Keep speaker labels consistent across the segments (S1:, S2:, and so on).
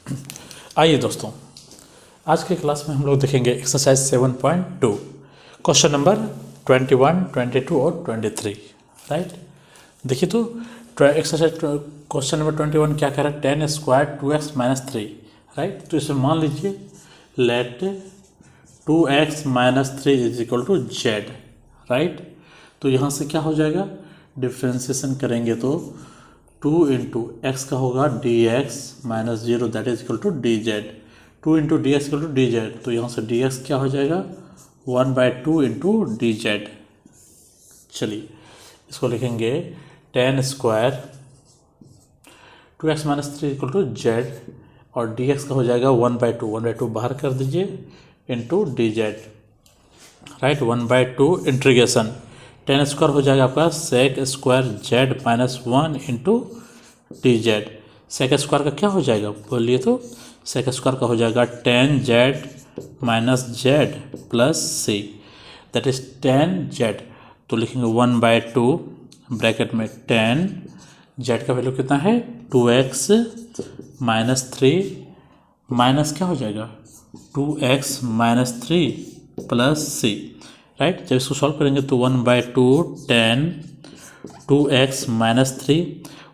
S1: आइए दोस्तों, आज के क्लास में हम लोग देखेंगे एक्सरसाइज 7.2 क्वेश्चन नंबर 21, 22 और 23। राइट, देखिए तो एक्सरसाइज क्वेश्चन नंबर 21 क्या कह रहा है, 10 स्क्वायर 2x माइनस 3। राइट, तो इसमें मान लीजिए let 2x minus 3 is equal to Z. Right, तो यहाँ से क्या हो जाएगा, डिफ्रेंसिएशन करेंगे तो 2 इंटू एक्स का होगा d x minus 0 that is equal to D z. 2 into D x equal to D Z, तो यहाँ से डी एक्स क्या हो जाएगा 1/2 इंटू डी जेड। चलिए इसको लिखेंगे 10 square 2x minus 3 equal to Z और डी एक्स का हो जाएगा 1/2 बाहर कर दीजिए into D Z. Right, 1/2 integration 10 square हो जाएगा आपका sec square z minus 1 into D z. Sec square का क्या हो जाएगा बोलिए, तो सेक स्क्वायर का हो जाएगा 10 Z minus Z plus C that is 10 Z. तो लिखेंगे 1/2 ब्रैकेट में 10 जेड का वैल्यू कितना है 2x माइनस 3 माइनस क्या हो जाएगा 2x minus 3 plus C. Right, जब इसको सॉल्व करेंगे तो 1/2 10 2x माइनस 3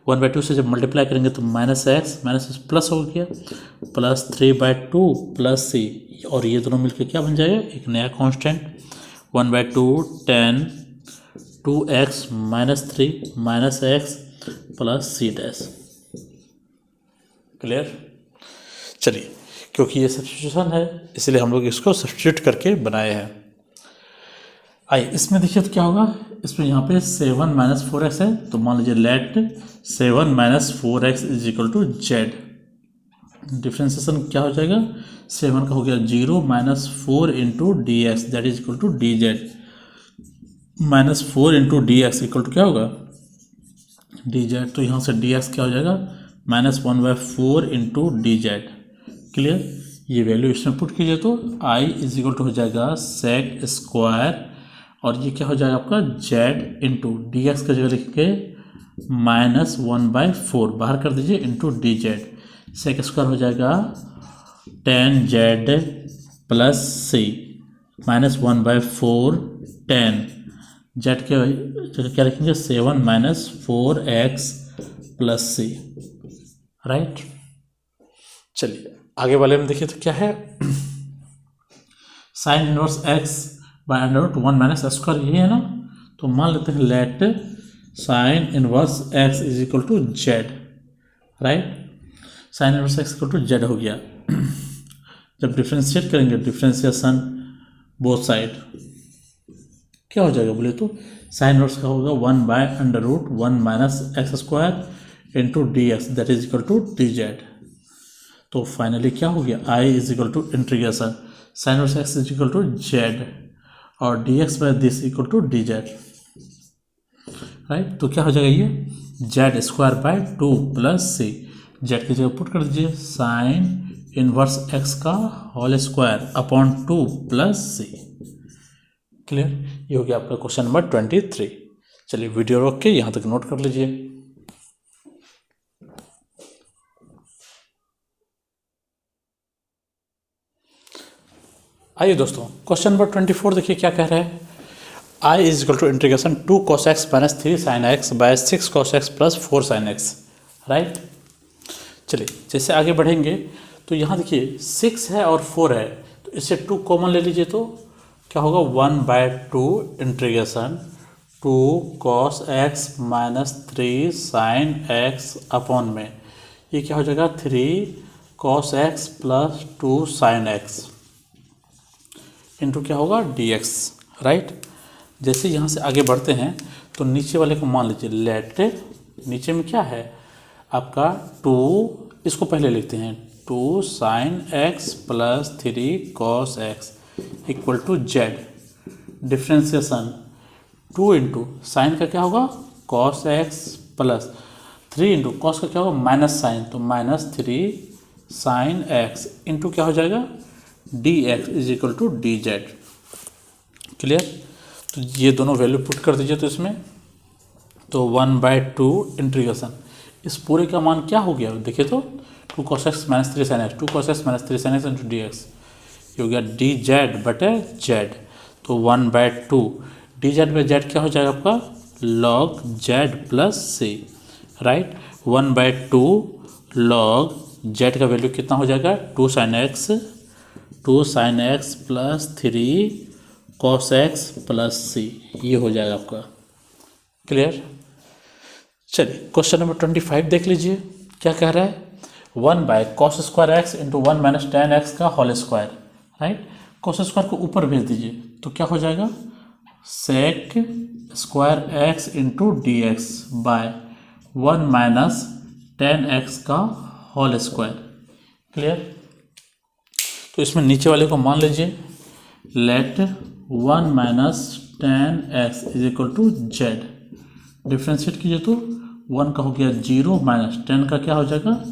S1: 1/2 से जब मल्टीप्लाई करेंगे तो माइनस एक्स प्लस हो गया प्लस 3/2 प्लस सी, और ये दोनों मिलकर क्या बन जाएगा एक नया constant 1/2 10 2x minus 3 minus x plus c dash. Clear. चलिए, क्योंकि ये सब्स्टिट्यूशन है इसलिए हम लोग इसको सब्स्टिट्यूट करके बनाए हैं। आइए इसमें देखिए तो क्या होगा, इसमें यहाँ पे 7 माइनस 4x है, तो मान लीजिए let 7 minus 4x is equal to z. Differentiation क्या हो जाएगा 7 का हो गया 0 minus 4 into D x that is equal to D Z minus 4 into D x equal to क्या होगा डी जेड। तो यहाँ से डी एक्स क्या हो जाएगा minus 1/4 into D z. Clear, ये वैल्यू इसमें पुट कीजिए तो i इज इक्वल टू हो जाएगा सेक स्क्वायर और ये क्या हो जाएगा आपका जेड इंटू डी एक्स का जगह लिख के माइनस 1/4 बाहर कर दीजिए into D z. Sec square हो जाएगा 10 z plus c minus 1/4 10 z के जगह क्या लिखेंगे 7 minus 4x plus C. Right, चलिए आगे वाले में देखिए तो क्या है sine inverse x by under root 1 minus square, यही है ना। तो मान लेते हैं let sine inverse x is equal to Z. Right, sine inverse x equal to z हो गया। जब डिफ्रेंशिएट करेंगे डिफ्रेंशिएशन बोथ साइड क्या हो जाएगा बोले तो साइन इनवर्स का होगा 1/√1 minus X square into D x that is equal to D Z. तो फाइनली क्या हो गया i is equal to integration sine inverse x is equal to Z और D X by this equal to D Z. Right, तो क्या हो जाएगा ये Z square by 2 plus C. Z की जगह पुट कर दीजिए साइन इनवर्स एक्स का whole square upon 2 plus C. Clear, ये हो गया आपका क्वेश्चन नंबर 23। चलिए वीडियो रोक के यहाँ तक नोट कर लीजिए। आइए दोस्तों, क्वेश्चन नंबर 24 देखिए क्या कह रहा है, i is equal to integration 2 cos x minus 3 sin x by 6 cos x plus 4 sin x। Right, चलिए जैसे आगे बढ़ेंगे तो यहाँ देखिए 6 है और 4 है, तो इससे 2 कॉमन ले लीजिए तो क्या होगा 1/2 integration 2 cos x minus 3 sin x upon में ये क्या हो जाएगा 3 cos x plus 2 sin x into क्या होगा dx। राइट, जैसे यहाँ से आगे बढ़ते हैं तो नीचे वाले को मान लीजिए लेट नीचे में क्या है आपका 2, इसको पहले लिखते हैं 2 sin x plus 3 cos x equal to z. Differentiation 2 into sine का क्या होगा cos x plus 3 into cos का क्या होगा माइनस साइन, तो माइनस 3 sin x इंटू क्या हो जाएगा dx is equal to D z. Clear, तो ये दोनों वैल्यू पुट कर दीजिए तो इसमें तो 1/2 इंटीग्रेशन इस पूरे का मान क्या हो गया देखिए तो 2 cos x minus 3 sin x 2 cos x minus 3 sin x into D x, ये हो गया डी जेड बटे जेड। तो 1/2 डी जेड बाई जेड क्या हो जाएगा आपका log Z plus C, right. 1/2 log Z का वैल्यू कितना हो जाएगा 2 sin x plus 3 cos x plus C, ये हो जाएगा आपका। क्लियर। चलिए क्वेश्चन नंबर 25 देख लीजिए क्या कह रहा है। 1/cos square x into 1 minus ten X का whole square, right. cos square को ऊपर भेज दीजिए तो क्या हो जाएगा sec square x into D x by 1 minus ten X का होल स्क्वायर। क्लियर। तो इसमें नीचे वाले को मान लीजिए let 1 minus ten X is equal to Z, differentiate कीजिए तो 1 का हो गया 0 माइनस 10 का क्या हो जाएगा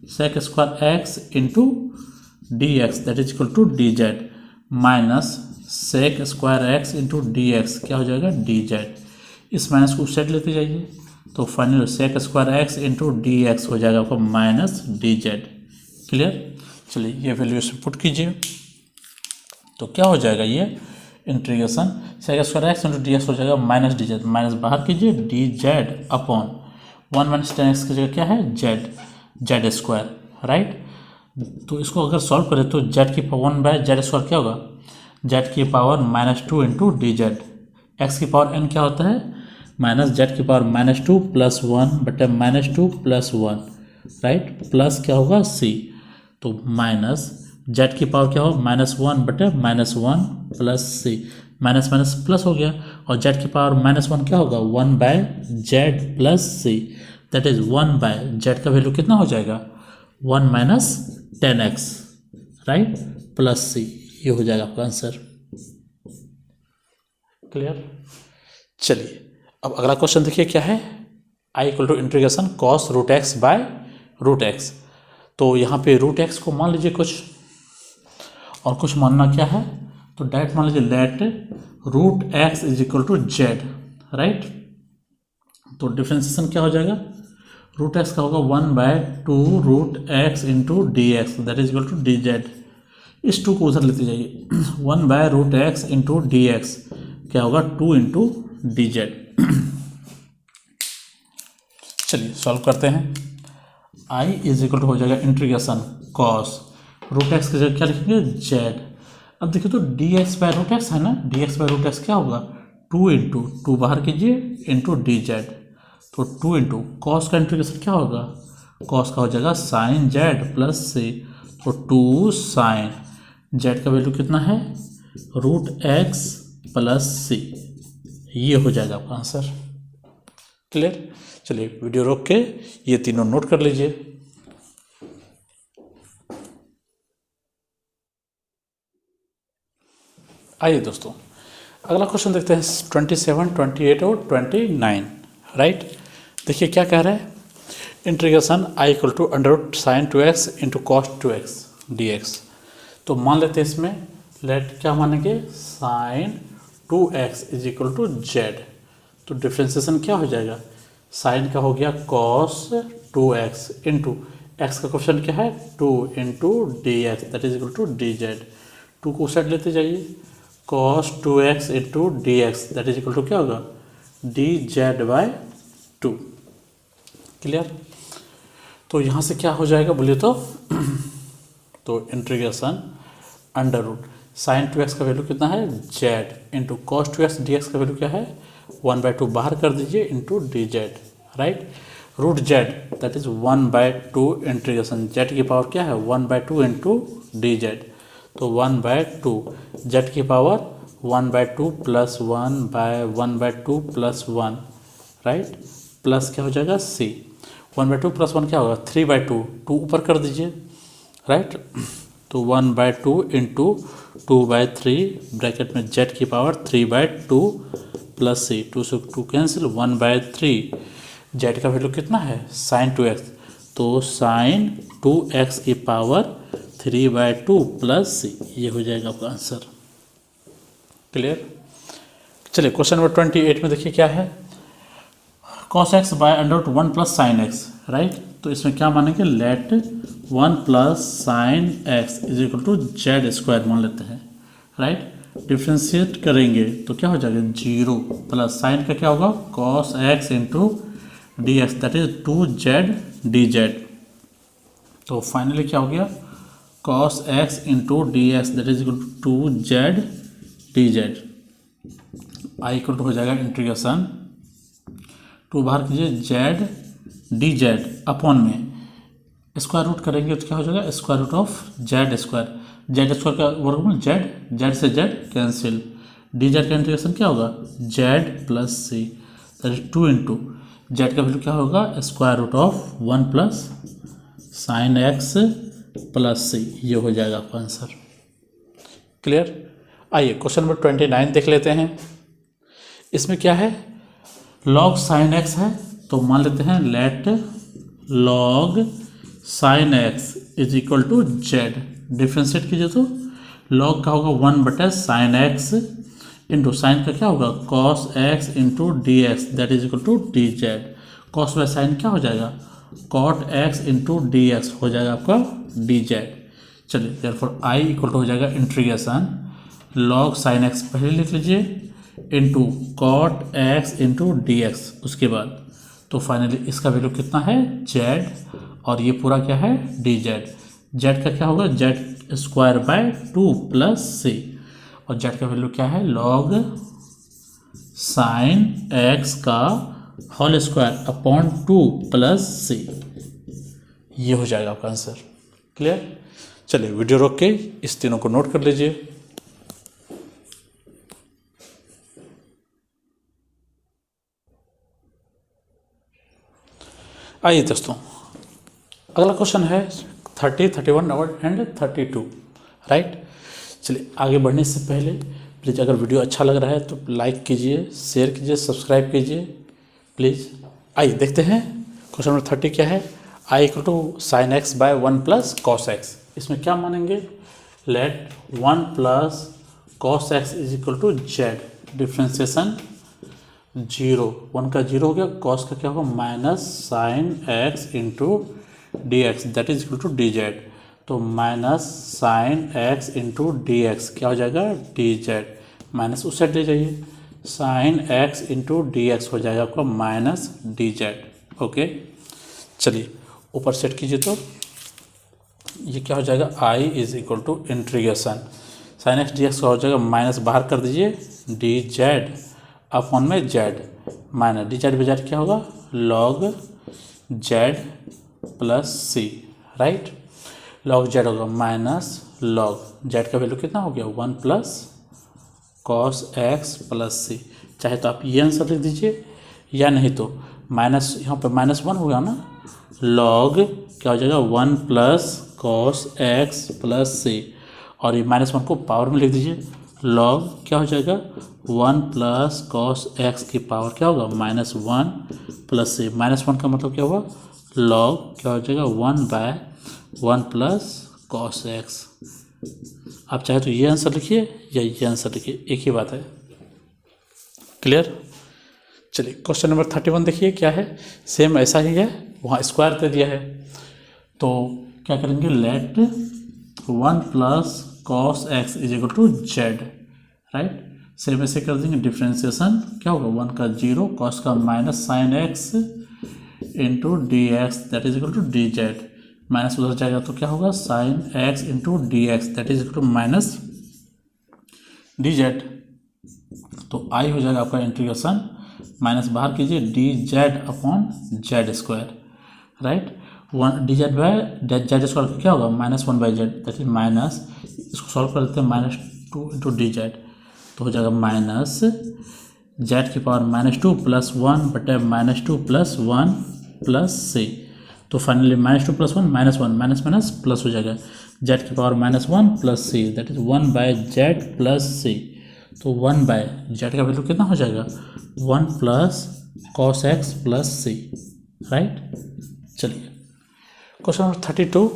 S1: sec square x into D x that is equal to D Z minus sec square x into D x क्या हो जाएगा डी जेड। इस माइनस को उस साइड लेते जाइए तो final sec square x into D x हो जाएगा आपको माइनस डी जेड। क्लियर। चलिए ये वैल्यू इसमें पुट कीजिए तो क्या हो जाएगा ये integration sec square x into D x हो जाएगा माइनस डी जेड, माइनस बाहर कीजिए d Z upon 1 minus ten x की जगह क्या है जेड स्क्वायर, राइट। तो इसको अगर सॉल्व करें तो जेड की पावर 1/जेड स्क्वायर क्या होगा जेड की power -2 into D Z, x की पावर n क्या होता है माइनस जेड की पावर -2 प्लस 1 बटे -2 प्लस 1, राइट, प्लस क्या होगा c, तो माइनस जेड की पावर क्या होगा -1 बटे -1 plus c, minus minus plus हो गया और जेड की पावर -1 क्या होगा 1/जेड प्लस c, दैट इज 1/जेड का वैल्यू कितना हो जाएगा 1 minus 10x, right, plus c, ये हो जाएगा आपका आंसर। क्लियर। चलिए अब अगला क्वेश्चन देखिए क्या है i equal to integration cos root x by root x. तो यहाँ पे रूट एक्स को मान लीजिए कुछ और कुछ मानना क्या है तो डायरेक्ट मान लीजिए let root x is equal to Z, right. तो डिफ्रेंसिएशन क्या हो जाएगा रूट एक्स का होगा 1/2 root x into D x that is equal to D z. इस 2 को उधर लेते जाइए 1/रूट एक्स इंटू डी एक्स क्या होगा 2 इंटू डी जेड। चलिए सॉल्व करते हैं। i इज इक्वल टू हो जाएगा इंटीग्रेशन कॉस रूट एक्स की जगह क्या लिखेंगे जेड। अब देखिए तो d x by root x है ना, d x by root x क्या होगा 2 इंटू 2 बाहर कीजिए इंटू डी जेड, तो 2 इंटू कॉस का इंटीग्रेशन क्या होगा कॉस का हो जाएगा साइन जेड प्लस सी, तो 2 साइन जेड का वैल्यू कितना है रूट एक्स प्लस सी, ये हो जाएगा आपका आंसर। क्लियर। चलिए वीडियो रोक के ये तीनों नोट कर लीजिए। आइए दोस्तों अगला क्वेश्चन देखते हैं 27, 28 और 29, राइट। देखिए क्या कह रहा है integration i equal to under sine 2x into cos 2x dx। तो मान लेते हैं इसमें लेट क्या मानेंगे sine 2x is equal to z, तो डिफ्रेंसिएशन क्या हो जाएगा साइन का हो गया कॉस 2x इंटू एक्स का क्वेश्चन क्या है 2 into D x that is equal to D z. 2 को साइड लेते जाइए cos 2x into D x that is equal to क्या होगा डी जेड बाय 2। क्लियर। तो यहाँ से क्या हो जाएगा बोलिए तो integration under root sine 2x का वैल्यू कितना है z into cos 2x d x का वैल्यू क्या है 1/2 बाहर कर दीजिए into D Z, right. Root z that is 1/2 integration z की पावर क्या है 1/2 इंटू डी जेड, तो 1/2 जेड की power 1/2 plus 1/2 plus 1, right, plus क्या हो जाएगा c, 1/2 प्लस 1 क्या होगा 3/2, 2 ऊपर कर दीजिए, राइट, तो 1/2 इंटू 2/3 ब्रैकेट में जेड की पावर 3/2 प्लस c, 2 से 2 कैंसिल 1/3 जेड का वैल्यू कितना है साइन 2x, तो साइन 2x की पावर 3/2 प्लस c, ये हो जाएगा आपका आंसर। क्लियर। चलिए क्वेश्चन नंबर 28 में देखिए क्या है cos x by under root 1 plus sine x right. तो इसमें क्या मानेंगे, let 1 plus sine x is equal to z square मान लेते हैं, राइट। डिफ्रेंशिएट करेंगे तो क्या हो जाएगा, 0 प्लस साइन का क्या होगा, cos x into D x that is 2z dz। तो फाइनली क्या हो गया, cos x into D x that is equal to 2z dz। I equal to हो जाएगा इंटीग्रेशन 2 बाहर कीजिए जेड डी जेड अपॉन में स्क्वायर रूट करेंगे तो क्या हो जाएगा, square root of z square, z square का वर्गमूल जेड, जेड से जेड कैंसिल, डी जेड का इंटीग्रेशन क्या होगा, Z plus C that is 2 into Z का वैल्यू क्या होगा, square root of 1 plus sine x plus C. ये हो जाएगा आपका आंसर। क्लियर। आइए क्वेश्चन नंबर 29 देख लेते हैं। इसमें क्या है, लॉग साइन एक्स है तो मान लेते हैं let log sine x is equal to Z. Differentiate कीजिए तो लॉग का होगा 1/साइन एक्स इंटू साइन का क्या होगा, cos x into D x that is equal to D z. Cos by sine क्या हो जाएगा, cot x into D x हो जाएगा आपका डी जेड। चलिए देयरफॉर आई इक्वल टू हो जाएगा इंटीग्रेशन लॉग साइन एक्स पहले लिख लीजिए into cot x into D x, उसके बाद तो फाइनली इसका वैल्यू कितना है, जेड, और ये पूरा क्या है, डी जेड। जेड का क्या होगा, जेड स्क्वायर बाय 2 प्लस सी, और जेड का वैल्यू क्या है, लॉग साइन एक्स का whole square upon 2 plus C. ये हो जाएगा आपका आंसर। क्लियर। चलिए वीडियो रोक के इस तीनों को नोट कर लीजिए। आइए दोस्तों, अगला क्वेश्चन है 30, 31 एंड 32, राइट। चलिए आगे बढ़ने से पहले प्लीज़ अगर वीडियो अच्छा लग रहा है तो लाइक कीजिए, शेयर कीजिए, सब्सक्राइब कीजिए प्लीज़। आइए देखते हैं क्वेश्चन नंबर 30 क्या है, I equal to sine X by 1 plus cos X. इसमें क्या मानेंगे, let 1 plus cos x is equal to Z. Differentiation 0, 1 का 0 हो गया, कॉस का क्या होगा, minus sine x into D x that is equal to D Z. तो minus sine x into D x क्या हो जाएगा, डी जेड, माइनस उस साइड ले जाइए, sine x into D x हो जाएगा आपका माइनस डी जेड। ओके चलिए ऊपर सेट कीजिए तो ये क्या हो जाएगा, I is equal to integration sine X D x का हो जाएगा, माइनस बाहर कर दीजिए डी जेड अपॉन में जेड, माइनस डी जेड बजाय क्या होगा, log Z plus C, right. Log Z होगा माइनस लॉग जेड का वैल्यू कितना हो गया, 1 plus cos x plus C. चाहे तो आप ये आंसर लिख दीजिए या नहीं तो माइनस, यहाँ पर -1 होगा ना, लॉग क्या हो जाएगा, 1 प्लस कॉस एक्स प्लस सी, और ये -1 को पावर में लिख दीजिए, लॉग क्या हो जाएगा, 1 प्लस कॉस एक्स की पावर क्या होगा, -1 प्लस सी। -1 का मतलब क्या हुआ, लॉग क्या हो जाएगा, 1/1 प्लस कॉस एक्स। आप चाहे तो ये आंसर लिखिए या ये आंसर लिखिए, एक ही बात है। क्लियर। चलिए क्वेश्चन नंबर 31 देखिए क्या है, सेम ऐसा ही है, वहाँ स्क्वायर दे दिया है तो क्या करेंगे, let 1 plus cos x is equal to Z, right. Same ऐसे कर देंगे, डिफ्रेंशिएशन क्या होगा, 1 का 0, कॉस का minus sine x into D x that is equal to D Z, minus उधर जाएगा तो क्या होगा, sine x into D x that is equal to minus D Z. तो आई हो जाएगा आपका इंटीग्रेशन, माइनस बाहर कीजिए d Z upon z square, right. 1 d z by z square क्या होगा, -1 by z that is minus, इसको solve कर देते हैं, -2 इंटू डी जेड, तो हो जाएगा माइनस जेड की पावर -2 प्लस 1 बटे -2 प्लस 1 प्लस सी। तो finally -2 plus 1 -1 minus minus plus हो जाएगा, जेड की power -1 plus C that is 1 by Z plus C. तो 1 बाय जेड का वैल्यू कितना हो जाएगा, 1 plus cos x plus C, right. चलिए क्वेश्चन नंबर 32,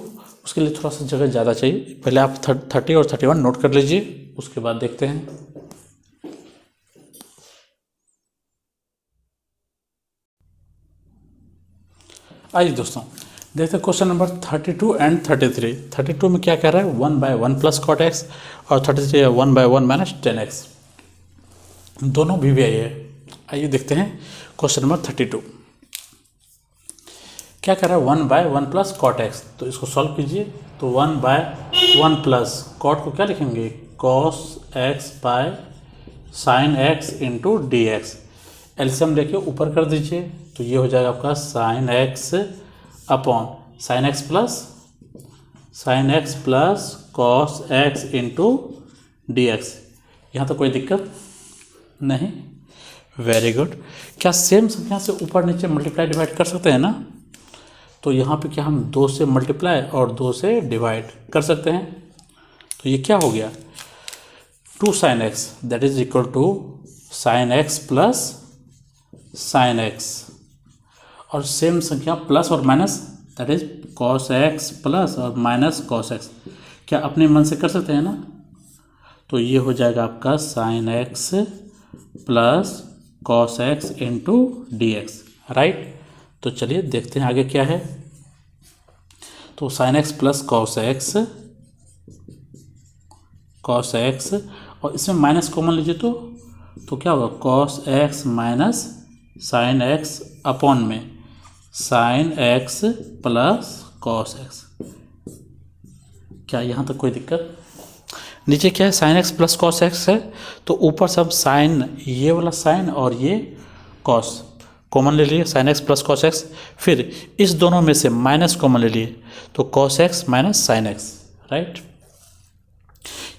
S1: उसके लिए थोड़ा सा जगह ज़्यादा चाहिए, पहले आप 30 और 31 नोट कर लीजिए, उसके बाद देखते हैं। आइए दोस्तों देखते हैं क्वेश्चन नंबर 32 एंड 33। 32 में क्या कह रहा है 1/1 प्लस कॉट एक्स और 33 है 1/1 माइनस 10x। दोनों भी आई है। आइए देखते हैं क्वेश्चन नंबर 32 क्या कह रहा है 1/1 प्लस कॉट एक्स। तो इसको सॉल्व कीजिए। तो 1/1 प्लस कॉट को क्या लिखेंगे cos x bye sine x into D x. LCM लेके ऊपर कर दीजिए तो ये हो जाएगा आपका sine X upon sine x plus cos x into D x. यहाँ तो कोई दिक्कत नहीं। Very good. क्या सेम संख्या से ऊपर नीचे मल्टीप्लाई डिवाइड कर सकते हैं ना। तो यहाँ पे क्या हम 2 से मल्टीप्लाई और 2 से डिवाइड कर सकते हैं। तो ये क्या हो गया 2 sine x that is equal to sine x plus sine x और सेम संख्या प्लस और minus that is cos x plus और माइनस कॉस एक्स। क्या अपने मन से कर सकते हैं ना। तो ये हो जाएगा आपका sine x plus cos x into D x right. तो चलिए देखते हैं आगे क्या है। तो sine x plus cos X और इसमें माइनस कॉमन लीजिए तो क्या होगा cos x minus sine X upon में sine x plus cos x. क्या यहाँ तक कोई दिक्कत। नीचे क्या है sine x plus cos X है तो ऊपर सब साइन ये वाला साइन और ये कॉस कॉमन ले लिए sine x plus cos x. फिर इस दोनों में से माइनस कॉमन ले लिए तो cos x minus sine x right.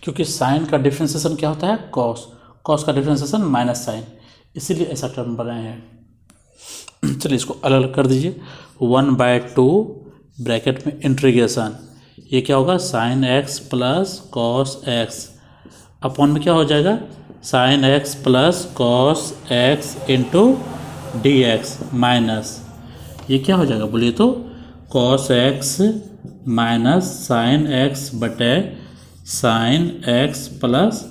S1: क्योंकि साइन का डिफ्रेंसिएशन क्या होता है कॉस का डिफ्रेंसिएशन माइनस साइन, इसीलिए ऐसा टर्म बनाए हैं। चलिए इसको अलग अलग कर दीजिए। 1/2 ब्रैकेट में इंटीग्रेशन ये क्या होगा sine x plus cos X upon में क्या हो जाएगा sine x plus cos x into D x minus ये क्या हो जाएगा बोलिए तो cos x minus sine X बटे sine x plus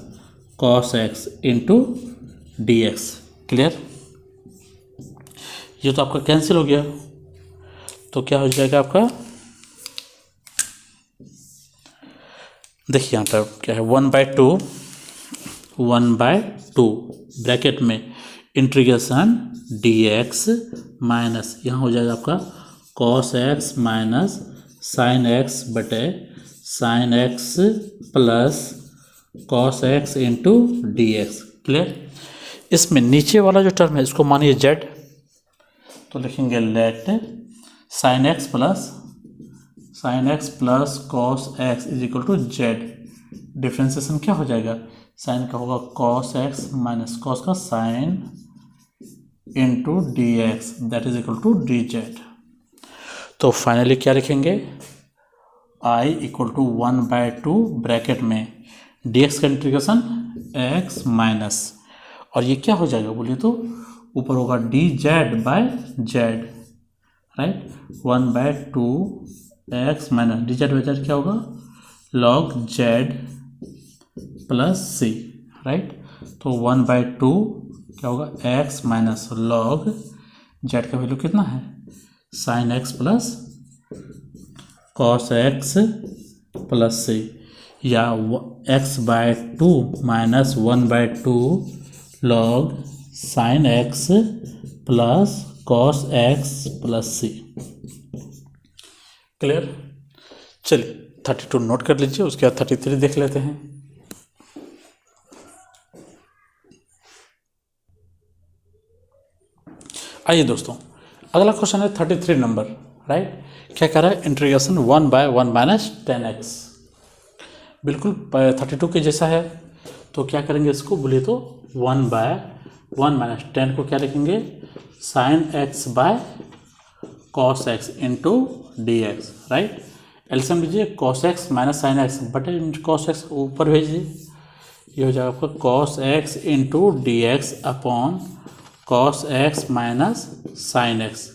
S1: cos x into D x. Clear. ये तो आपका कैंसिल हो गया तो क्या हो जाएगा आपका देखिए यहाँ पर क्या है 1/2 ब्रैकेट में इंटीग्रेशन डी एक्स माइनस यहाँ हो जाएगा आपका cos x minus sine X बटे sine x plus cos x into D x. Clear. इसमें नीचे वाला जो टर्म है इसको मानिए जेड तो लिखेंगे let sine x plus cos x is equal to z. Differentiation क्या हो जाएगा साइन का होगा कॉस एक्स माइनस कॉस का sine into D x that is equal to D Z. तो फाइनली क्या लिखेंगे आई इक्वल टू 1/2 ब्रैकेट में डी एक्स का इंटीग्रेशन एक्स माइनस और ये क्या हो जाएगा बोलिए तो ऊपर होगा d z by z right 1/2 x minus D Z by Z क्या होगा log Z plus C right. तो 1/2 क्या होगा एक्स माइनस लॉग जेड का वैल्यू कितना है sine x plus cos x plus C या x/2 minus 1/2 log sine x plus cos x plus C. Clear. चलिए 32 नोट कर लीजिए उसके बाद 33 देख लेते हैं। आइए दोस्तों अगला क्वेश्चन है 33 नंबर राइट। क्या कह रहा है इंटीग्रेशन 1/1 माइनस 10x। बिल्कुल 32 के जैसा है तो क्या करेंगे इसको बोलिए तो 1/1 माइनस 10 को क्या लिखेंगे sine X by cos x into D x right. LCM लीजिए cos x minus sine X बटे कॉस एक्स ऊपर भेजिए ये हो जाएगा आपका cos x into D X upon cos x minus sine X.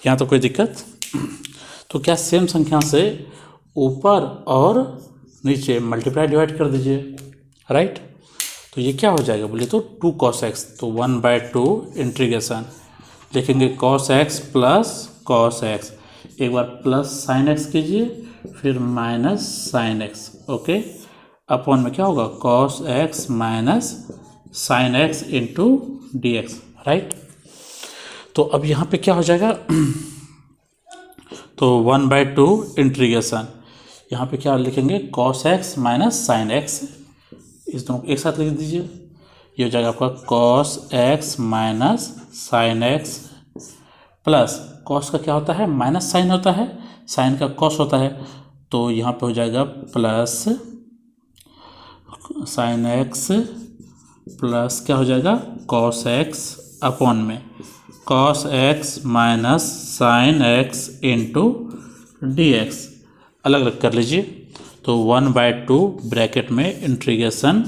S1: यहाँ तो कोई दिक्कत। तो क्या सेम संख्या से ऊपर और नीचे मल्टीप्लाई डिवाइड कर दीजिए राइट। तो ये क्या हो जाएगा बोलिए तो 2 cos x तो 1/2 इंटीग्रेशन लिखेंगे cos x plus cos x एक बार प्लस साइन एक्स कीजिए, फिर minus sine x, okay. Upon में क्या होगा, cos x minus sine x into D x, right. तो अब यहाँ पे क्या हो जाएगा, तो 1/2 इंटीग्रेशन, यहाँ पे क्या लिखेंगे, cos x minus sine x, इस दोनों को एक साथ लिख दीजिए। ये हो जाएगा आपका cos x minus sine x plus, cos का क्या होता है, माइनस साइन होता है, साइन का कॉस होता है, तो यहाँ पे हो जाएगा प्लस साइन एक्स प्लस क्या हो जाएगा, कॉस एक्स अपॉन में cos x minus sine x into D X, अलग अलग कर लीजिए। तो 1/2 ब्रैकेट में integration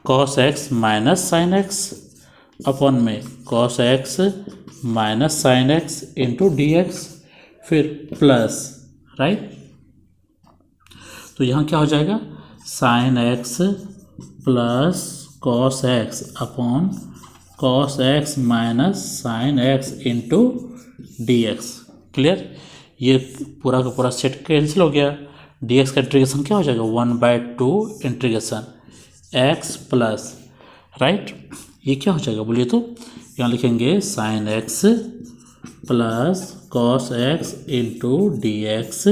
S1: cos x minus sine X upon में cos x minus sine x into D X, फिर प्लस, राइट। तो यहाँ क्या हो जाएगा, sine x plus cos X upon cos x minus sine x into D x, clear. ये पूरा का पूरा सेट कैंसिल हो गया। डी एक्स का इंटीग्रेशन क्या हो जाएगा, 1/2 इंटीग्रेशन एक्स प्लस, राइट। ये क्या हो जाएगा बोलिए, तो यहाँ लिखेंगे sine x plus cos x into D X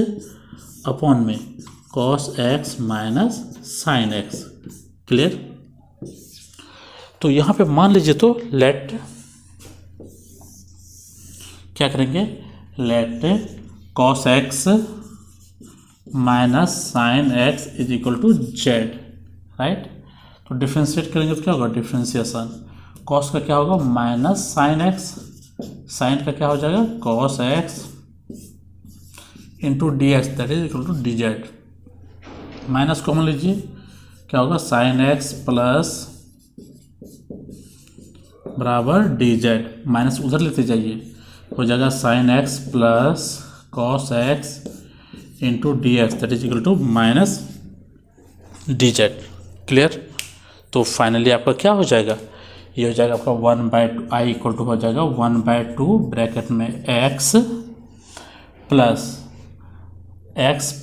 S1: upon में cos x minus sine X, clear. तो यहाँ पे मान लीजिए, तो लेट क्या करेंगे, let cos x minus sine x is equal to Z, right. तो डिफ्रेंशिएट करेंगे तो क्या होगा, डिफ्रेंशिएशन कॉस का क्या होगा, माइनस साइन एक्स, साइन का क्या हो जाएगा, cos x into D x that is equal to D Z, minus common लीजिए, क्या होगा, साइन एक्स प्लस बराबर डी जेड, माइनस उधर लेते जाइए, हो जाएगा sine x plus cos x into D x that is equal to minus D z, clear. तो फाइनली आपका क्या हो जाएगा, ये हो जाएगा आपका 1/2 आई इक्वल टू हो जाएगा 1/2 ब्रैकेट में एक्स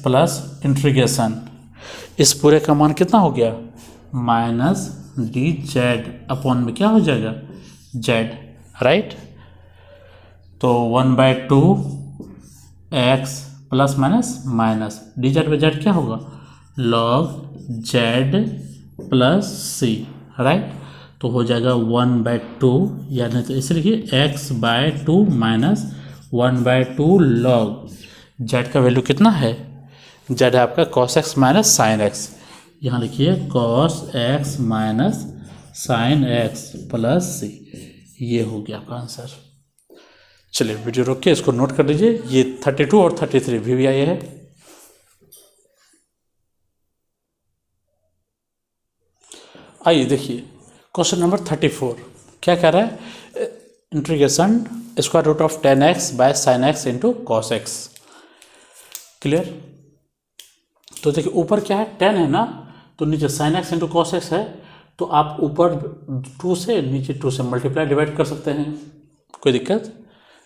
S1: प्लस इंटीग्रेशन, इस पूरे का मान कितना हो गया, माइनस डी जेड अपॉन में क्या हो जाएगा, जेड, राइट। तो 1/2 x plus minus minus D Z by Z क्या होगा, log Z plus C, right. तो हो जाएगा 1/2, या नहीं तो इसे लिखिए x/2 माइनस 1/2 लॉग जेड का वैल्यू कितना है, जेड है आपका cos x minus sine X, यहाँ लिखिए cos x minus sine x plus C, ये हो गया आपका आंसर। चलिए वीडियो रोक के इसको नोट कर लीजिए, ये 32 और 33 भी आए हैं। आइए देखिए क्वेश्चन नंबर 34 क्या कह रहा है, integration square root of 10x by sine x into cos x, clear. तो देखिए ऊपर क्या है, 10 है ना, तो नीचे sine x into cos X है, तो आप ऊपर 2 से नीचे 2 से मल्टीप्लाई डिवाइड कर सकते हैं, कोई दिक्कत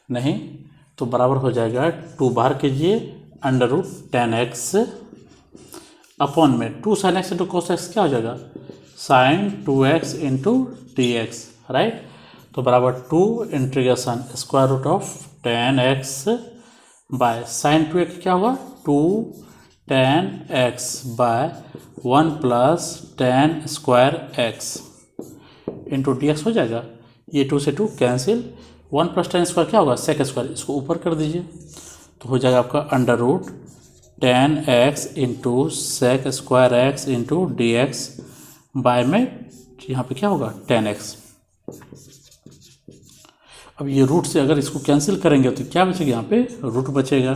S1: नहीं। तो बराबर हो जाएगा 2 बाहर कीजिए अंडर रूट 10x अपॉन में 2 sine x into cos x क्या हो जाएगा, sine 2x into D x, right. तो बराबर 2 integration square root of 10x by sine 2x क्या होगा, 2 10x by 1 plus 10 square x into D x हो जाएगा, ये 2 से 2 कैंसिल, 1 प्लस 10 स्क्वायर क्या होगा, सेक स्क्वायर, इसको ऊपर कर दीजिए, तो हो जाएगा आपका under root 10x into sec square x into D x by में यहाँ पे क्या होगा 10x। अब ये रूट से अगर इसको कैंसिल करेंगे तो क्या बचेगा, यहाँ पे रूट बचेगा,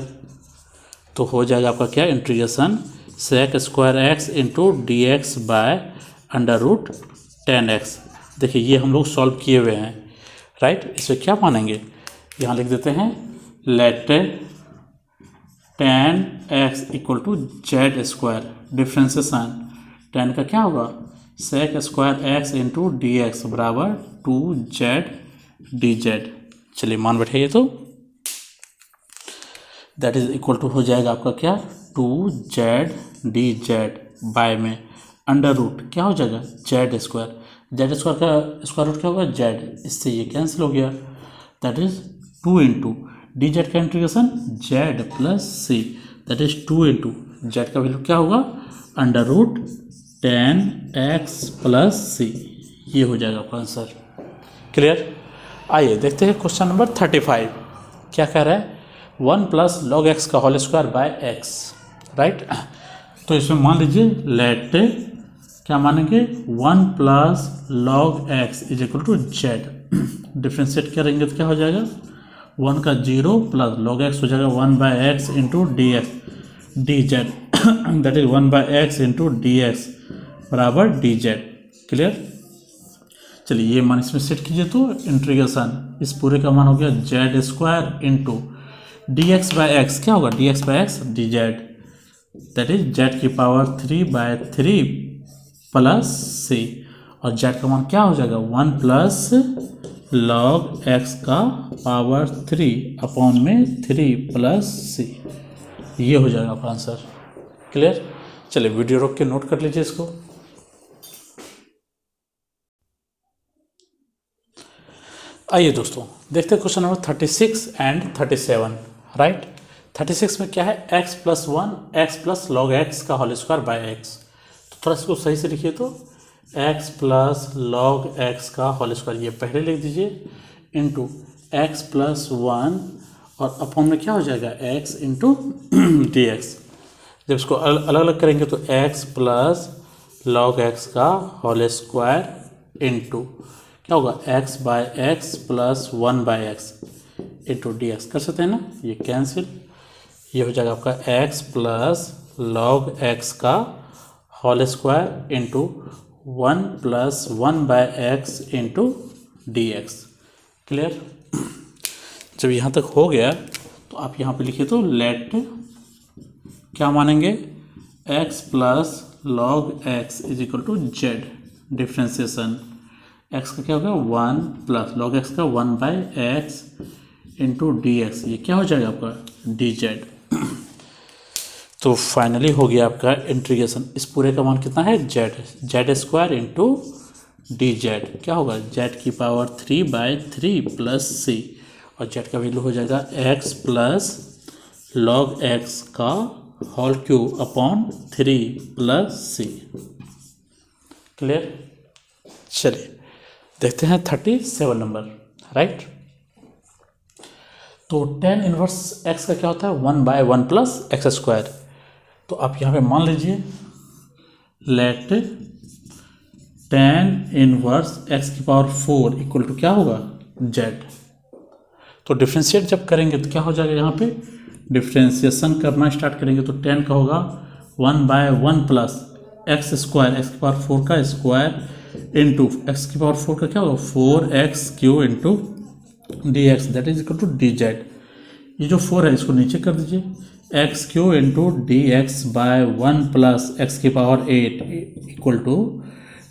S1: तो हो जाएगा आपका क्या, integration sec square x into D x by under root 10x। देखिए ये हम लोग सॉल्व किए हुए हैं, राइट। इसे क्या मानेंगे, यहाँ लिख देते हैं let 10x equal to z square, differentiation 10 का क्या होगा, sec square x into D x बराबर 2z डी जेड। चलिए मान बैठाइए, तो दैट इज इक्वल टू हो जाएगा आपका क्या 2z बाय में अंडर रूट क्या हो जाएगा जेड स्क्वायर का स्क्वायर रूट क्या होगा जेड, इससे ये कैंसिल हो गया। That is 2 into D Z का integration Z plus C, that is 2 into Z का वैल्यू क्या होगा under root 10x plus C, ये हो जाएगा आपका आंसर। क्लियर। आइए देखते हैं क्वेश्चन नंबर 35 क्या कह रहा है 1 प्लस लॉग एक्स का whole square by x, right. तो इसमें मान लीजिए लेट क्या मानेंगे 1 plus log x is equal to Z, differentiate करेंगे तो क्या हो जाएगा 1 का 0 प्लस लॉग एक्स हो जाएगा 1 by x into D x d z, that is 1 by x into D x बराबर डी जेड। क्लियर। चलिए ये मान इसमें सेट कीजिए तो इंटीग्रेशन इस पूरे का मान हो गया Z square into D X by x क्या होगा d X by x d z, that is Z की पावर 3/3 प्लस सी, और जेड का मान क्या हो जाएगा 1 प्लस लॉग एक्स का पावर 3 अपॉन में 3 प्लस सी, ये हो जाएगा आपका आंसर। क्लियर। चलिए वीडियो रोक के नोट कर लीजिए इसको। आइए दोस्तों देखते हैं क्वेश्चन नंबर 36 एंड 37, राइट। 36 में क्या है x plus 1 x plus log x का होल स्क्वायर बाय एक्स, तो थोड़ा इसको सही से लिखिए तो x प्लस लॉग एक्स का होल स्क्वायर ये पहले लिख दीजिए इंटू एक्स प्लस 1 और अपॉन में क्या हो जाएगा x इंटू डी एक्स। जब इसको अलग अलग करेंगे तो x प्लस लॉग एक्स का होल स्क्वायर इंटू क्या होगा x by x plus 1 by x into D x, कर सकते हैं ना, ये कैंसिल, ये हो जाएगा आपका x प्लस लॉग एक्स का whole square into 1 plus 1 by x into D x. Clear. जब यहाँ तक हो गया तो आप यहाँ पे लिखिए तो लेट क्या मानेंगे x plus log x is equal to z, differentiation x का क्या होगा 1 प्लस लॉग एक्स का 1 by x into D x, ये क्या हो जाएगा आपका डी जेड। तो फाइनली हो गया आपका इंटीग्रेशन, इस पूरे का मान कितना है Z square into D Z, क्या होगा जेड की पावर 3/3 प्लस सी, और जेड का वैल्यू हो जाएगा x प्लस लॉग एक्स का whole cube upon 3 plus C. Clear. चलिए देखते हैं 37 नंबर, राइट। तो tan इनवर्स x का क्या होता है 1/1 प्लस एक्स स्क्वायर, तो आप यहाँ पे मान लीजिए लेट tan इनवर्स x की पावर 4 इक्वल टू क्या होगा z। तो डिफ्रेंशिएट जब करेंगे तो क्या हो जाएगा यहाँ पे डिफ्रेंशिएशन करना स्टार्ट करेंगे तो tan का होगा 1/1 प्लस एक्स स्क्वायर एक्स की पावर 4 का स्क्वायर इंटू एक्स की पावर 4 का क्या होगा 4x³ into D x, that is equal to D Z. ये जो 4 है इसको नीचे कर दीजिए x³ into D x by 1 plus x की power 8 equal to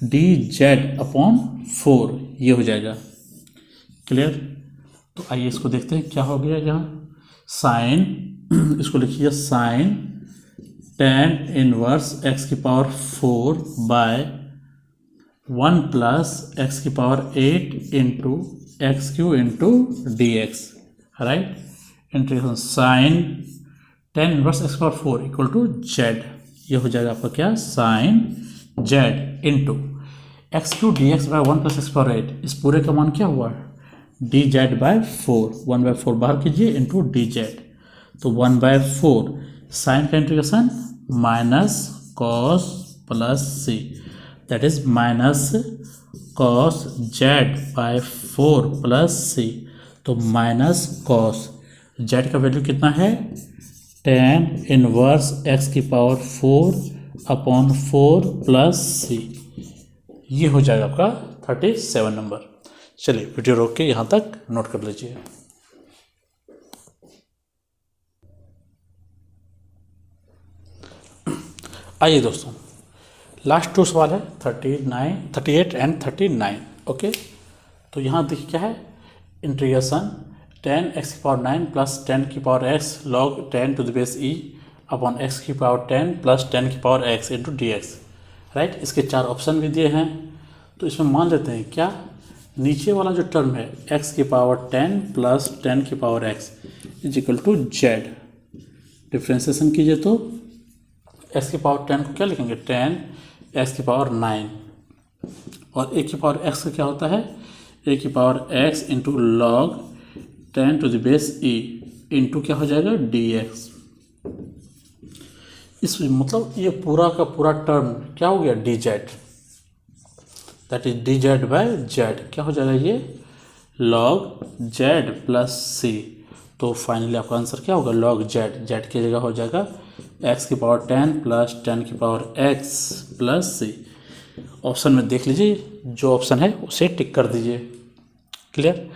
S1: D Z upon 4, ये हो जाएगा। क्लियर। तो आइए इसको देखते हैं क्या हो गया यहाँ साइन इसको लिखिए साइन tan इनवर्स x की पावर 4 बाय 1 प्लस एक्स की power 8 into x³ into D x, right. Integration sine tan inverse x power 4 equal to z, ये हो जाएगा आपका क्या sine z into x³ d x by 1 plus x power 8, इस पूरे का मान क्या हुआ डी जेड बाय 4, 1/4 बाहर कीजिए इंटू डी जेड, तो 1/4 साइन का integration minus cos plus C, that is minus cos Z by 4 plus C, तो माइनस कॉस जेड का वैल्यू कितना है tan इनवर्स एक्स की पावर 4 अपॉन 4 प्लस सी, ये हो जाएगा आपका 37 नंबर। चलिए वीडियो रोक के यहाँ तक नोट कर लीजिए। आइए दोस्तों लास्ट 2 सवाल है 38 एंड 39, ओके। तो यहाँ देखिए क्या है integration 10x⁹ plus 10x log 10 to the base e upon x⁻10 plus 10x into dx, right. इसके 4 ऑप्शन भी दिए हैं, तो इसमें मान लेते हैं क्या नीचे वाला जो टर्म है x⁻10 plus 10x is equal to z। Differentiation कीजिए तो x⁻10 को क्या लिखेंगे 10x⁹ और a⁻x का क्या होता है a⁻x into log 10 to the base e into क्या हो जाएगा dx। इस मतलब ये पूरा का पूरा टर्म क्या हो गया dz, that is dz by z। क्या हो जाएगा ये log z प्लस c। तो फाइनली आपका आंसर क्या होगा log z की जगह हो जाएगा x⁻10 plus 10x plus c। Option में देख लीजिए जो ऑप्शन है उसे टिक कर दीजिए। क्लियर।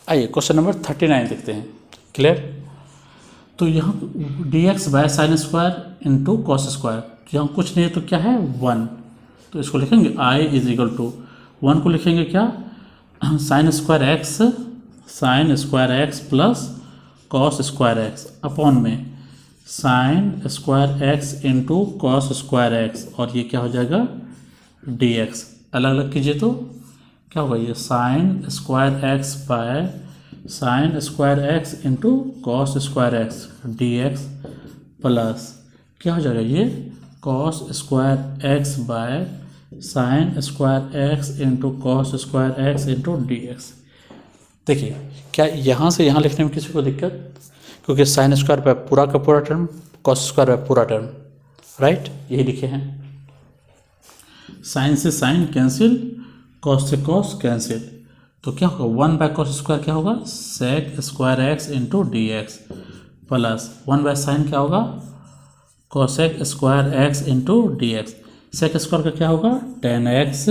S1: आइए क्वेश्चन नंबर 39 देखते हैं। क्लियर। तो यहाँ dx by sine square into cos square, यहाँ कुछ नहीं है तो क्या है 1, तो इसको लिखेंगे i इज इक्वल टू 1 को लिखेंगे क्या sine square x plus cos square x upon में sine square x into cos square x, और ये क्या हो जाएगा dx। अलग अलग कीजिए तो क्या होगा ये sign square x by sine square x into cos square x dx plus क्या हो जाएगा ये cos square x by sine square x into cos square x into dx। देखिए क्या यहाँ से यहाँ लिखने में किसी को दिक्कत, क्योंकि साइन स्क्वायर बाय पूरा का पूरा टर्म कॉस स्क्वायर बाय पूरा टर्म, राइट, यही लिखे हैं। साइन से साइन कैंसिल, कॉस से कॉस कैंसिल, तो क्या होगा 1 बाय कॉस स्क्वायर क्या होगा sec square x into D x plus 1 by sine क्या होगा cosec square x into D x. Sec square का क्या होगा 10x,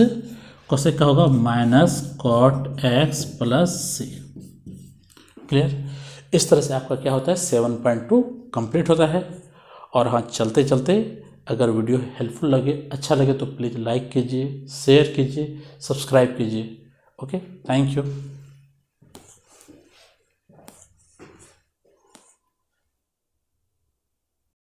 S1: कॉसेक का होगा माइनस कॉट x प्लस c। क्लियर। इस तरह से आपका क्या होता है 7.2 कंप्लीट होता है। और हाँ, चलते चलते अगर वीडियो हेल्पफुल लगे, अच्छा लगे तो प्लीज़ लाइक कीजिए, शेयर कीजिए, सब्सक्राइब कीजिए। Okay, thank you.